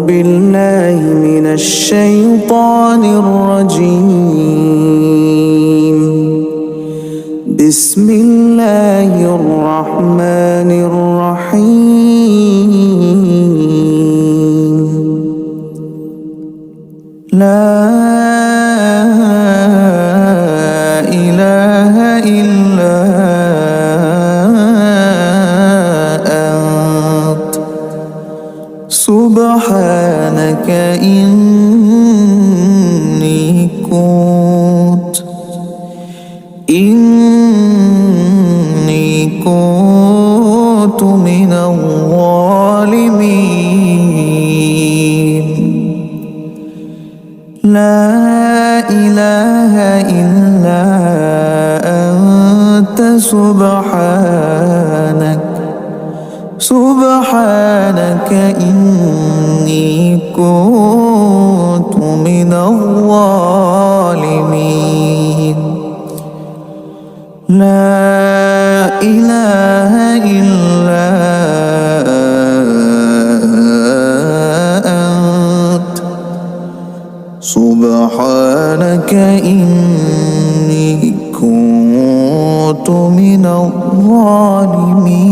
بالله من الشيطان الرجيم. بسم الله الرحمن الرحيم. لا إله إلا أنت سبحانك إني كنت من الظالمين. لا إله إلا أنت سبحانك إني كنت من الظالمين. لا إله إلا أنت سبحانك إني كنت من الظالمين.